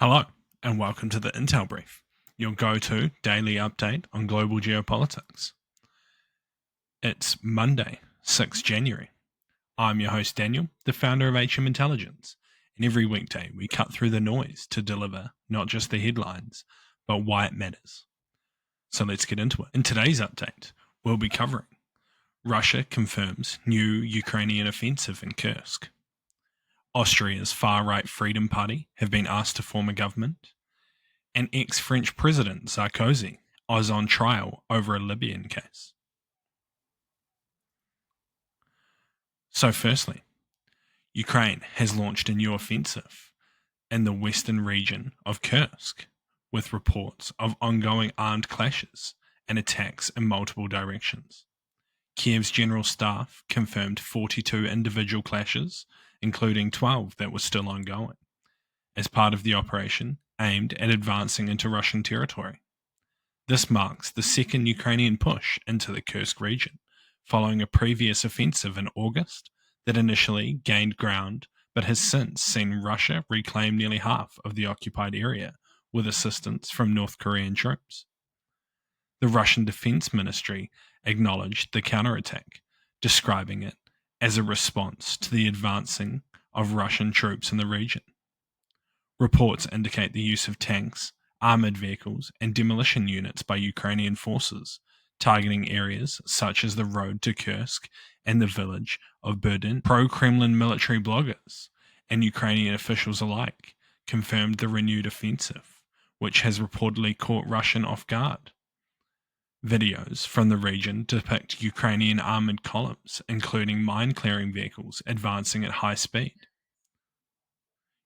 Hello, and welcome to the Intel Brief, your go-to daily update on global geopolitics. It's Monday, 6th January. I'm your host Daniel, the founder of HM Intelligence, and every weekday we cut through the noise to deliver not just the headlines, but why it matters. So let's get into it. In today's update, we'll be covering Russia confirms new Ukrainian offensive in Kursk. Austria's far-right Freedom Party have been asked to form a government, and ex-French President Sarkozy is on trial over a Libyan case. So firstly, Ukraine has launched a new offensive in the western region of Kursk, with reports of ongoing armed clashes and attacks in multiple directions. Kiev's general staff confirmed 42 individual clashes, including 12 that were still ongoing, as part of the operation aimed at advancing into Russian territory. This marks the second Ukrainian push into the Kursk region, following a previous offensive in August that initially gained ground but has since seen Russia reclaim nearly half of the occupied area with assistance from North Korean troops. The Russian Defense Ministry acknowledged the counterattack, describing it as a response to the advancing of Russian troops in the region. Reports indicate the use of tanks, armoured vehicles, and demolition units by Ukrainian forces, targeting areas such as the road to Kursk and the village of Berdin. Pro-Kremlin military bloggers and Ukrainian officials alike confirmed the renewed offensive, which has reportedly caught Russian off guard. Videos from the region depict Ukrainian armoured columns, including mine-clearing vehicles, advancing at high speed.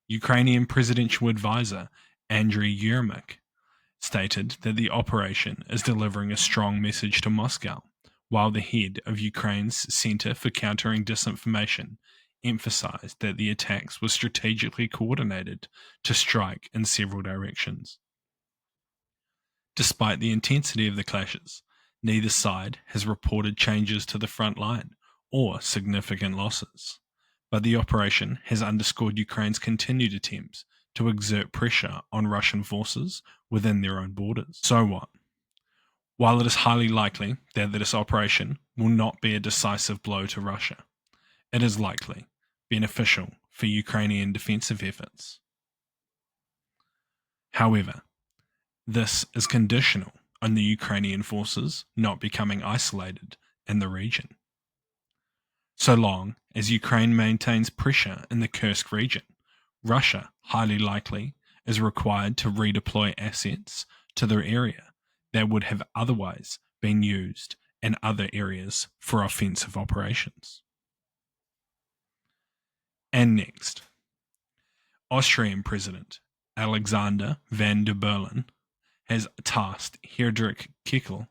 Ukrainian presidential advisor Andriy Yermak stated that the operation is delivering a strong message to Moscow, while the head of Ukraine's Center for Countering Disinformation emphasized that the attacks were strategically coordinated to strike in several directions. Despite the intensity of the clashes, neither side has reported changes to the front line or significant losses, but the operation has underscored Ukraine's continued attempts to exert pressure on Russian forces within their own borders. So what? While it is highly likely that this operation will not be a decisive blow to Russia, it is likely beneficial for Ukrainian defensive efforts. However, this is conditional on the Ukrainian forces not becoming isolated in the region. So long as Ukraine maintains pressure in the Kursk region, Russia, highly likely, is required to redeploy assets to their area that would have otherwise been used in other areas for offensive operations. And next, Austrian President Alexander van der Bellen has tasked Friedrich Kickl,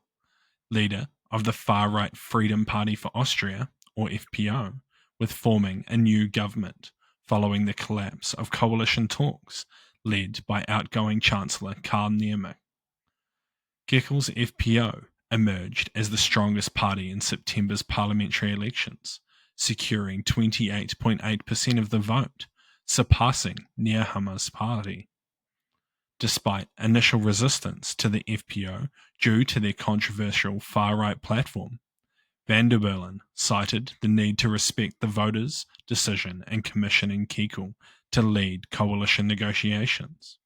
leader of the far-right Freedom Party for Austria, or FPO, with forming a new government following the collapse of coalition talks led by outgoing Chancellor Karl Nehammer. Kickl's FPO emerged as the strongest party in September's parliamentary elections, securing 28.8% of the vote, surpassing Nehammer's party. Despite initial resistance to the FPO due to their controversial far-right platform, van der Bellen cited the need to respect the voters' decision in commissioning Kickl to lead coalition negotiations.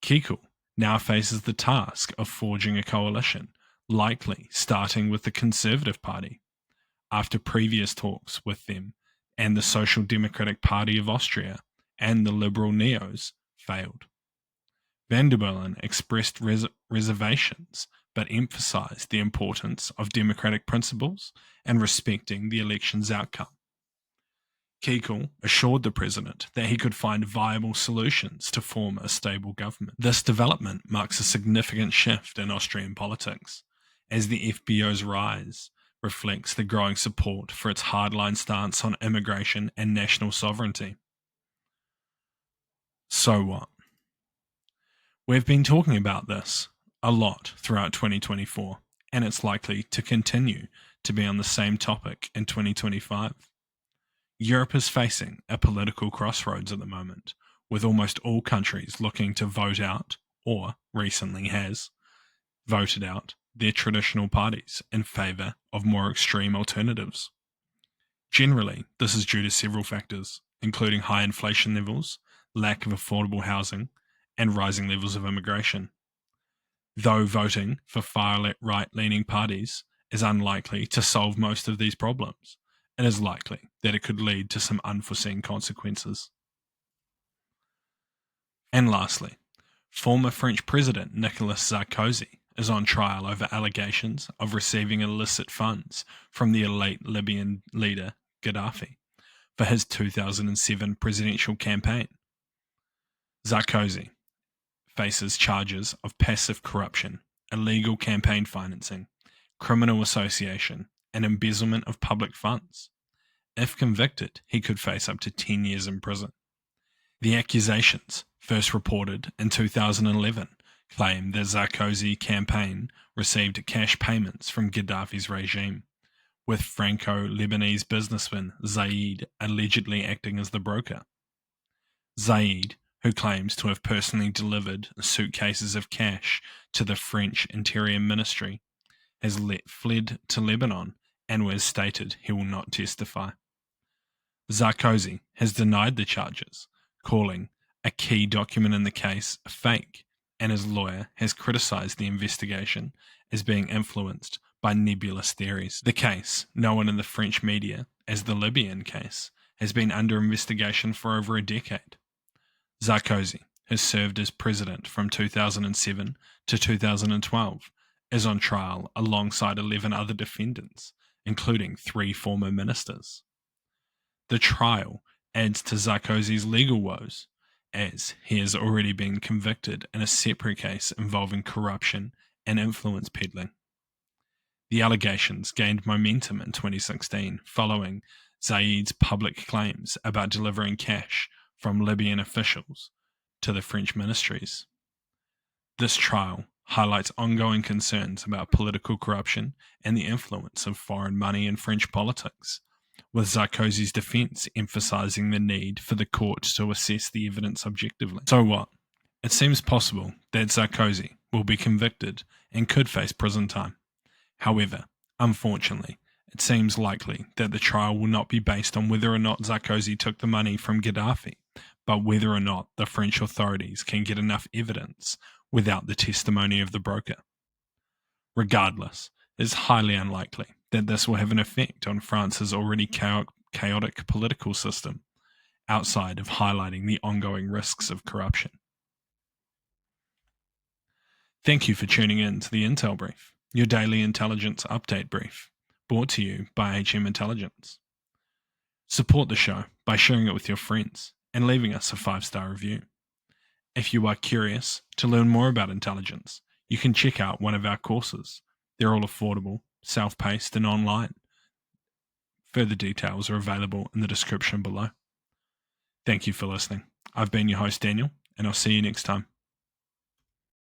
Kickl now faces the task of forging a coalition, likely starting with the Conservative Party, after previous talks with them and the Social Democratic Party of Austria and the Liberal Neos failed. Van der Bellen expressed reservations but emphasized the importance of democratic principles and respecting the election's outcome. Kickl assured the president that he could find viable solutions to form a stable government. This development marks a significant shift in Austrian politics, as the FPO's rise reflects the growing support for its hardline stance on immigration and national sovereignty. So what? We've been talking about this a lot throughout 2024, and it's likely to continue to be on the same topic in 2025. Europe is facing a political crossroads at the moment, with almost all countries looking to vote out, or recently has, voted out their traditional parties in favour of more extreme alternatives. Generally, this is due to several factors, including high inflation levels, lack of affordable housing, and rising levels of immigration. Though voting for far right-leaning parties is unlikely to solve most of these problems, it is likely that it could lead to some unforeseen consequences. And lastly, former French President Nicolas Sarkozy is on trial over allegations of receiving illicit funds from the elite Libyan leader Gaddafi for his 2007 presidential campaign. Sarkozy faces charges of passive corruption, illegal campaign financing, criminal association, and embezzlement of public funds. If convicted, he could face up to 10 years in prison. The accusations, first reported in 2011, claim the Sarkozy campaign received cash payments from Gaddafi's regime, with Franco-Lebanese businessman Zaid allegedly acting as the broker. Zaid, who claims to have personally delivered suitcases of cash to the French Interior Ministry, has fled to Lebanon and has stated he will not testify. Sarkozy has denied the charges, calling a key document in the case fake, and his lawyer has criticised the investigation as being influenced by nebulous theories. The case, known in the French media as the Libyan case, has been under investigation for over a decade. Sarkozy has served as president from 2007 to 2012, is on trial alongside 11 other defendants, including 3 former ministers. The trial adds to Sarkozy's legal woes, as he has already been convicted in a separate case involving corruption and influence peddling. The allegations gained momentum in 2016 following Zaid's public claims about delivering cash from Libyan officials to the French ministries. This trial highlights ongoing concerns about political corruption and the influence of foreign money in French politics, with Sarkozy's defence emphasising the need for the court to assess the evidence objectively. So what? It seems possible that Sarkozy will be convicted and could face prison time. However, unfortunately, it seems likely that the trial will not be based on whether or not Sarkozy took the money from Gaddafi, but whether or not the French authorities can get enough evidence without the testimony of the broker. Regardless, it is highly unlikely that this will have an effect on France's already chaotic political system, outside of highlighting the ongoing risks of corruption. Thank you for tuning in to the Intel Brief, your daily intelligence update brief, brought to you by HM Intelligence. Support the show by sharing it with your friends and leaving us a 5-star review. If you are curious to learn more about intelligence, you can check out one of our courses. They're all affordable, self-paced, and online. Further details are available in the description below. Thank you for listening. I've been your host, Daniel, and I'll see you next time.